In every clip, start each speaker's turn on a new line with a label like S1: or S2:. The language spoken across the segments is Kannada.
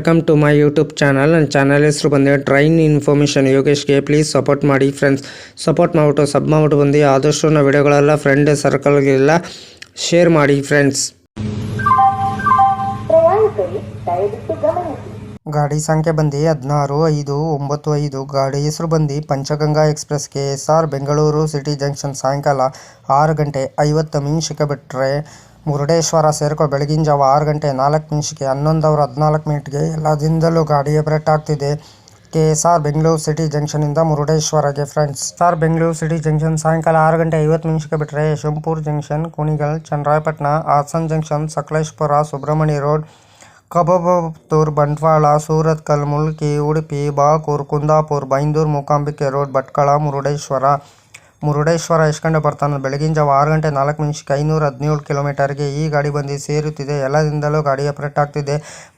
S1: Welcome to my YouTube channel. ನನ್ನ ಚಾನಲ್ ಹೆಸರು ಬಂದು ಟ್ರೈನ್ ಇನ್ಫಾರ್ಮೇಷನ್ ಯೋಗೇಶ್ಗೆ. ಪ್ಲೀಸ್ ಸಪೋರ್ಟ್ ಮಾಡಿ ಫ್ರೆಂಡ್ಸ್. ಸಪೋರ್ಟ್ ಮಾಡಿಬಿಟ್ಟು ಸಬ್ ಮಾಡಿಬಿಟ್ಟು ಬಂದು ಆದಷ್ಟು ನಾವು ವಿಡಿಯೋಗಳೆಲ್ಲ ಫ್ರೆಂಡ್ ಸರ್ಕಲ್ಗೆಲ್ಲ ಶೇರ್ ಮಾಡಿ ಫ್ರೆಂಡ್ಸ್. ಗಾಡಿ ಸಂಖ್ಯೆ ಬಂದು 16-595. ಗಾಡಿ ಹೆಸರು ಬಂದು Panchaganga express KSR Bengaluru city junction ಸಾಯಂಕಾಲ 6 ಗಂಟೆ 50 ನಿಮಿಷಕ್ಕೆ ಬಿಟ್ಟರೆ ಮುರುಡೇಶ್ವರ ಸೇರ್ಕೊ ಬೆಳಗಿನ ಜಾವ 6 ಗಂಟೆ 4 ನಿಮಿಷಕ್ಕೆ 11h14 ಎಲ್ಲ ದಿನದಲ್ಲೂ ಗಾಡಿ ಆಪರೇಟ್ ಆಗ್ತಿದೆ. KSR ಬೆಂಗಳೂರು ಸಿಟಿ ಜಂಕ್ಷನಿಂದ ಮುರುಡೇಶ್ವರಗೆ friends. KSR Bengaluru city junction ಸಾಯಂಕಾಲ 6 ಗಂಟೆ 50 ನಿಮಿಷಕ್ಕೆ ಬಿಟ್ಟರೆ Yeshwantpur junction, Kunigal, Channarayapatna, Hassan junction, Sakleshpur, Subrahmanya road, Kabakaputtur, Bantwal, Surathkal, Mulki, Udupi, Bagur, Kundapura, Byndoor, Mookambika road, Bhatkal, Murudeshwar ಎಷ್ಟು ಗಂಟೆ ಬರ್ತಾನೆ ಬೆಳಗಿನ ಜಾವ 6 ಗಂಟೆ 4 ನಿಮಿಷಕ್ಕೆ 517 ಕಿಲೋಮೀಟರ್ಗೆ ಈ ಗಾಡಿ ಬಂದು ಸೇರುತ್ತಿದೆ. ಎಲ್ಲ ದಿನದಲ್ಲೂ ಗಾಡಿ ಆಪರೇಟ್ ಆಗ್ತಿದೆ.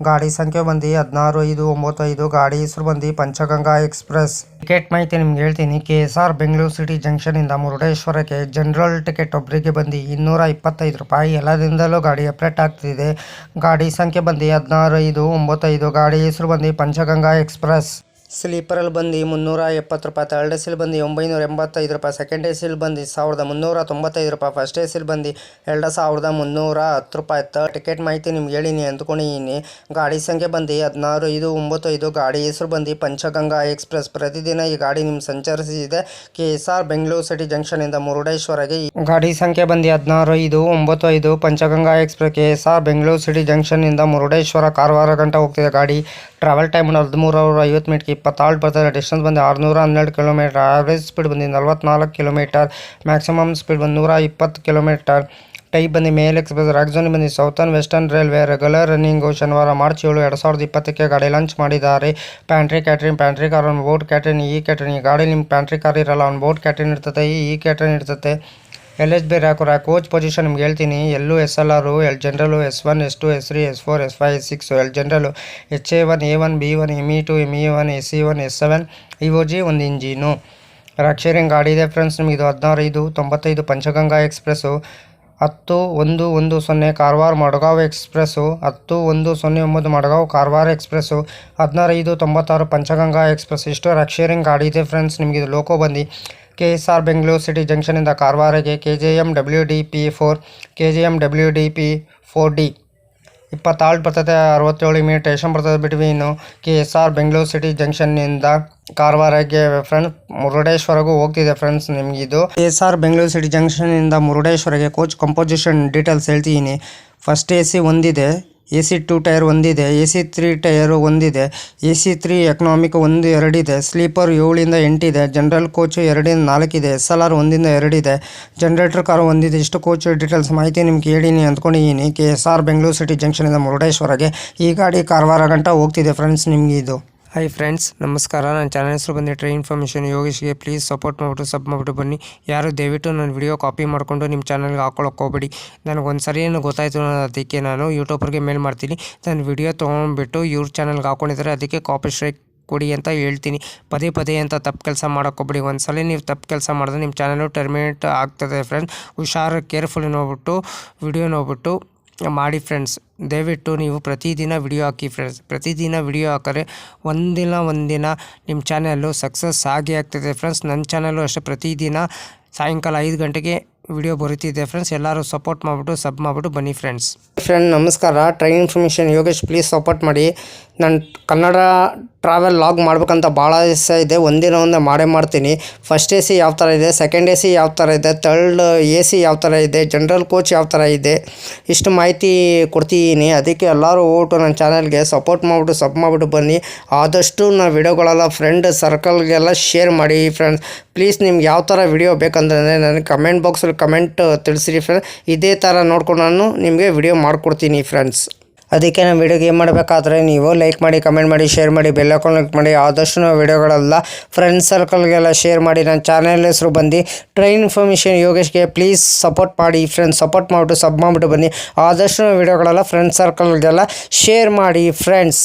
S1: ಗಾಡಿ ಸಂಖ್ಯೆ ಬಂದು 16-595. ಗಾಡಿ ಹೆಸರು ಬಂದು ಪಂಚಗಂಗಾ ಎಕ್ಸ್ಪ್ರೆಸ್. ಟಿಕೆಟ್ ಮಾಹಿತಿ ನಿಮ್ಗೆ ಹೇಳ್ತೀನಿ. KSR ಬೆಂಗಳೂರು ಸಿಟಿ ಜಂಕ್ಷನಿಂದ ಮುರುಡೇಶ್ವರಕ್ಕೆ ಜನರಲ್ ಟಿಕೆಟ್ ಒಬ್ಬರಿಗೆ ಬಂದು 225 ರೂಪಾಯಿ. ಎಲ್ಲ ದಿನದಲ್ಲೂ ಗಾಡಿ ಆಪರೇಟ್ ಆಗ್ತಿದೆ. ಗಾಡಿ ಸಂಖ್ಯೆ ಬಂದು 16-595. ಗಾಡಿ ಹೆಸರು ಬಂದು ಪಂಚಗಂಗಾ ಎಕ್ಸ್ಪ್ರೆಸ್. ಸ್ಲೀಪರಲ್ಲಿ ಬಂದು 370 ರೂಪಾಯಿ, ಥರ್ಡ್ ಎ ಸಿಲ್ ಬಂದು 985 ರೂಪಾಯಿ, ಸೆಕೆಂಡ್ ಎ ಸಿಲ್ ಬಂದು 1395 ರೂಪಾಯಿ, ಫಸ್ಟ್ ಎ ಸಿಲ್ ಬಂದು 2310 ರೂಪಾಯಿ. ಟಿಕೆಟ್ ಮಾಹಿತಿ ನಿಮ್ಗೆ ಹೇಳಿನಿ ಅಂದ್ಕೊಂಡಿದ್ದೀನಿ. ಗಾಡಿ ಸಂಖ್ಯೆ ಬಂದು 16-595. ಗಾಡಿ ಹೆಸರು ಬಂದು ಪಂಚಗಂಗಾ ಎಕ್ಸ್ಪ್ರೆಸ್. ಪ್ರತಿದಿನ ಈ ಗಾಡಿ ನಿಮ್ಮ ಸಂಚರಿಸಿದೆ KSR ಬೆಂಗಳೂರು ಸಿಟಿ ಜಂಕ್ಷನಿಂದ ಮುರುಡೇಶ್ವರಗೆ. ಗಾಡಿ ಸಂಖ್ಯೆ ಬಂದು 16-595 Panchaganga express KSR Bengaluru city ಜಂಕ್ಷನಿಂದ ಮುರುಡೇಶ್ವರ ಕಾರವಾರ ಗಂಟೆ ಹೋಗ್ತಿದೆ. ಗಾಡಿ ಟ್ರಾವೆಲ್ ಟೈಮ್ 13 ಅವರ್ 50 ಮಿನಿಟ್ಗೆ 20 ಬರ್ತದೆ. ಡಿಸ್ಟೆನ್ಸ್ ಬಂದು 612 ಕಿಲೋಮೀಟರ್. ಆವ್ರೇಜ್ ಸ್ಪೀಡ್ ಬಂದು 44 ಕಿಲೋಮೀಟರ್. ಮ್ಯಾಕ್ಸಿಮಮ್ ಸ್ಪೀಡ್ ಬಂದು 120 ಕಿಲೋಮೀಟರ್. ಟೈಪ್ ಬಂದು ಮೇಲ್ ಎಕ್ಸ್ಪ್ರೆಸ್. ರಾಜಧಾನಿ ಬಂದು southern western railway. Regular running ಶನಿವಾರ ಮಾರ್ಚ್ 7, 2020 ಗಾಡಿ ಲಾಂಚ್ ಮಾಡಿದ್ದಾರೆ. Pantry car on board catering. ಈ ಕ್ಯಾಟ್ರಿನ್ ಈ ಗಾಡಿ ನಿಮ್ಮ ಪ್ಯಾಂಟ್ರಿ ಕಾರ್ ಇರಲ್ಲ, ಆನ್ ಬೋರ್ಡ್ ಕ್ಯಾಟ್ರಿನ್ ಇರ್ತದೆ. ಈ ಕ್ಯಾಟ್ರಿನ್ ಇರ್ತದೆ. LHB ರ್ಯಾಕು ಕೋಚ್ ಪೊಸಿಷನ್ ನಿಮ್ಗೆ ಹೇಳ್ತೀನಿ. ಎಲ್ಲು SLR, ಎಲ್ general, S1, S2, S3, S4, S5, S6, ಎಲ್ general, HA1, A1, B1, ME2, ME1, SE1, S7, EOG, ಒಂದು ಇಂಜಿನು. ರಾಕ್ಷೇರಿಂಗ್ ಗಾಡಿ ಇದೆ ಫ್ರೆಂಡ್ಸ್. ನಿಮಗೆ ಇದು 16-595 Panchaganga express. 10-110 Karwar Madgaon express. 10-109 Madgaon Karwar express. 16-596 Panchaganga express. ಇಷ್ಟು ರಾಕ್ಷೇರಿಂಗ್ ಗಾಡಿ ಇದೆ ಫ್ರೆಂಡ್ಸ್. ನಿಮಗೆ ಇದು ಲೋಕೋ ಬಂದು KSR ಬೆಂಗಳೂರು ಸಿಟಿ ಜಂಕ್ಷನಿಂದ ಕಾರವಾರಗೆ KJM WDP4, KJM WDP4D 20 ಬರ್ತದೆ. 67 ಮಿನಿಟ್ ಸ್ಟೇಷನ್ ಬರ್ತದೆ ಬಿಟ್ವೀನು KSR ಬೆಂಗಳೂರು ಸಿಟಿ ಜಂಕ್ಷನ್ನಿಂದ ಕಾರವಾರಗೆ ಫ್ರೆಂಡ್ಸ್. ಮುರುಡೇಶ್ವರಗೂ ಹೋಗ್ತಿದೆ ಫ್ರೆಂಡ್ಸ್. ನಿಮಗಿದು KSR ಬೆಂಗಳೂರು ಸಿಟಿ ಜಂಕ್ಷನ್ನಿಂದ ಮುರುಡೇಶ್ವರಗೆ ಕೋಚ್ ಕಂಪೋಸಿಷನ್ ಡೀಟೇಲ್ಸ್ ಹೇಳ್ತೀನಿ. ಫಸ್ಟ್ AC ಒಂದಿದೆ, AC 2 ಟೈರ್ ಒಂದಿದೆ, AC 3 ಟೈರು ಒಂದಿದೆ, AC 3 ಎಕನಾಮಿಕ್ 1-2 ಇದೆ, ಸ್ಲೀಪರ್ 7-8 ಇದೆ, ಜನರಲ್ ಕೋಚು 2-4 ಇದೆ, SLR 1-2 ಇದೆ, ಜನರೇಟರ್ ಕಾರು ಒಂದಿದೆ. ಇಷ್ಟು ಕೋಚ್ ಡೀಟೇಲ್ಸ್ ಮಾಹಿತಿ ನಿಮ್ಗೆ ಹೇಳಿನಿ ಅಂದ್ಕೊಂಡಿದ್ದೀನಿ. KSR ಬೆಂಗಳೂರು ಸಿಟಿ ಜಂಕ್ಷನಿಂದ ಮುರುಡೇಶ್ವರಗೆ ಈ ಗಾಡಿ ಕಾರವಾರ ಗಂಟ ಹೋಗ್ತಿದೆ ಫ್ರೆಂಡ್ಸ್. ನಿಮಗೆ ಇದು ಹಾಯ್ ಫ್ರೆಂಡ್ಸ್, ನಮಸ್ಕಾರ. ನನ್ನ ಚಾನಲ್ ಹೆಸರು ಬಂದು ಟ್ರೈನ್ ಇನ್ಫಾರ್ಮೇಷನ್ ಯೋಗೇಶ್ಗೆ. ಪ್ಲೀಸ್ ಸಪೋರ್ಟ್ ಮಾಡಿಬಿಟ್ಟು ಸಬ್ ಮಾಡಿಬಿಟ್ಟು ಬನ್ನಿ. ಯಾರು ದಯವಿಟ್ಟು ನನ್ನ ವಿಡಿಯೋ ಕಾಪಿ ಮಾಡಿಕೊಂಡು ನಿಮ್ಮ ಚಾನಲ್ಗೆ ಹಾಕೊಳ್ಳೋಕೆ ಹೋಗ್ಬೇಡಿ. ನನಗೊಂದು ಸರಿ ಏನು ಗೊತ್ತಾಯಿತು, ಅದಕ್ಕೆ ನಾನು ಯೂಟ್ಯೂಬರ್ಗೆ ಮೇಲ್ ಮಾಡ್ತೀನಿ. ನನ್ನ ವಿಡಿಯೋ ತೊಗೊಂಡ್ಬಿಟ್ಟು ಇವ್ರ ಚಾನಲ್ಗೆ ಹಾಕ್ಕೊಂಡಿದ್ದಾರೆ, ಅದಕ್ಕೆ ಕಾಪಿ ಸ್ಟ್ರೈಕ್ ಕೊಡಿ ಅಂತ ಹೇಳ್ತೀನಿ. ಪದೇ ಅಂತ ತಪ್ಪು ಕೆಲಸ ಮಾಡೋಕ್ಕೋಗ್ಬೇಡಿ. ಒಂದು ಸಲ ನೀವು ತಪ್ಪು ಕೆಲಸ ಮಾಡಿದ್ರೆ ನಿಮ್ಮ ಚಾನಲು ಟರ್ಮಿನೇಟ್ ಆಗ್ತದೆ ಫ್ರೆಂಡ್ಸ್. ಹುಷಾರು, ಕೇರ್ಫುಲ್ ನೋಡ್ಬಿಟ್ಟು ವಿಡಿಯೋ ನೋಡ್ಬಿಟ್ಟು ಮಾಡಿ ಫ್ರೆಂಡ್ಸ್. ದಯವಿಟ್ಟು ನೀವು ಪ್ರತಿದಿನ ವಿಡಿಯೋ ಹಾಕಿ ಫ್ರೆಂಡ್ಸ್. ಪ್ರತಿದಿನ ವಿಡಿಯೋ ಹಾಕಿದ್ರೆ ಒಂದಿನ ನಿಮ್ಮ ಚಾನಲ್ಲು ಸಕ್ಸಸ್ ಆಗೇ ಆಗ್ತದೆ ಫ್ರೆಂಡ್ಸ್. ನನ್ನ ಚಾನಲ್ಲು ಅಷ್ಟೇ ಪ್ರತಿದಿನ ಸಾಯಂಕಾಲ 5 ಗಂಟೆಗೆ ವಿಡಿಯೋ ಬರುತ್ತಿದೆ ಫ್ರೆಂಡ್ಸ್. ಎಲ್ಲರೂ ಸಪೋರ್ಟ್ ಮಾಡಿಬಿಟ್ಟು ಸಬ್ ಮಾಡಿಬಿಟ್ಟು ಬನ್ನಿ ಫ್ರೆಂಡ್ಸ್. ನಮಸ್ಕಾರ. Train information Yogesh. Please support ಮಾಡಿ. ನಾನು ಕನ್ನಡ ಟ್ರಾವೆಲ್ ಲಾಗ್ ಮಾಡ್ಬೇಕಂತ ಭಾಳ ದಿವಸ ಇದೆ. ಒಂದೇ ಮಾಡೇ ಮಾಡ್ತೀನಿ. ಫಸ್ಟ್ AC ಯಾವ ಥರ ಇದೆ, ಸೆಕೆಂಡ್ AC ಯಾವ ಥರ ಇದೆ, ಥರ್ಡ್ AC ಯಾವ ಥರ ಇದೆ, ಜನರಲ್ ಕೋಚ್ ಯಾವ ಥರ ಇದೆ, ಇಷ್ಟು ಮಾಹಿತಿ ಕೊಡ್ತಿದ್ದೀನಿ. ಅದಕ್ಕೆ ಎಲ್ಲರೂ ಹೋಗ್ಬಿಟ್ಟು ನನ್ನ ಚಾನಲ್ಗೆ ಸಪೋರ್ಟ್ ಮಾಡಿಬಿಟ್ಟು ಸಬ್ ಮಾಡಿಬಿಟ್ಟು ಬನ್ನಿ. ಆದಷ್ಟು ನಾವು ವಿಡಿಯೋಗಳೆಲ್ಲ ಫ್ರೆಂಡ್ ಸರ್ಕಲ್ಗೆಲ್ಲ ಶೇರ್ ಮಾಡಿ ಫ್ರೆಂಡ್ಸ್. ಪ್ಲೀಸ್ ನಿಮ್ಗೆ ಯಾವ ಥರ ವಿಡಿಯೋ ಬೇಕಂದ್ರೆ ನನಗೆ ಕಮೆಂಟ್ ಬಾಕ್ಸಲ್ಲಿ ಕಮೆಂಟ್ ತಿಳಿಸಿರಿ ಫ್ರೆಂಡ್ಸ್. ಇದೇ ಥರ ನೋಡ್ಕೊಂಡು ನಾನು ನಿಮಗೆ ವಿಡಿಯೋ ಮಾಡಿಕೊಡ್ತೀನಿ ಫ್ರೆಂಡ್ಸ್. ಅದಕ್ಕೆ ನಾವು ವಿಡಿಯೋಗೆ ಏನು ಮಾಡಬೇಕಾದ್ರೆ ನೀವು ಲೈಕ್ ಮಾಡಿ, ಕಮೆಂಟ್ ಮಾಡಿ, ಶೇರ್ ಮಾಡಿ, ಬೆಲ್ ಐಕಾನ್ ಕ್ಲಿಕ್ ಮಾಡಿ. ಆದಷ್ಟು ನಾವು ವಿಡಿಯೋಗಳೆಲ್ಲ ಫ್ರೆಂಡ್ ಸರ್ಕಲ್ಗೆಲ್ಲ ಶೇರ್ ಮಾಡಿ. ನನ್ನ ಚಾನಲ್ ಹೆಸರು ಬಂದು ಟ್ರೈನ್ ಇನ್ಫಾರ್ಮೇಷನ್ ಯೋಗೇಶ್ಗೆ. ಪ್ಲೀಸ್ ಸಪೋರ್ಟ್ ಮಾಡಿ ಫ್ರೆಂಡ್ಸ್. ಸಪೋರ್ಟ್ ಮಾಡಿಬಿಟ್ಟು ಸಬ್ ಮಾಡಿಬಿಟ್ಟು ಬನ್ನಿ. ಆದಷ್ಟು ನಾವು ವಿಡಿಯೋಗಳೆಲ್ಲ ಫ್ರೆಂಡ್ ಸರ್ಕಲ್ಗೆಲ್ಲ ಶೇರ್ ಮಾಡಿ ಫ್ರೆಂಡ್ಸ್.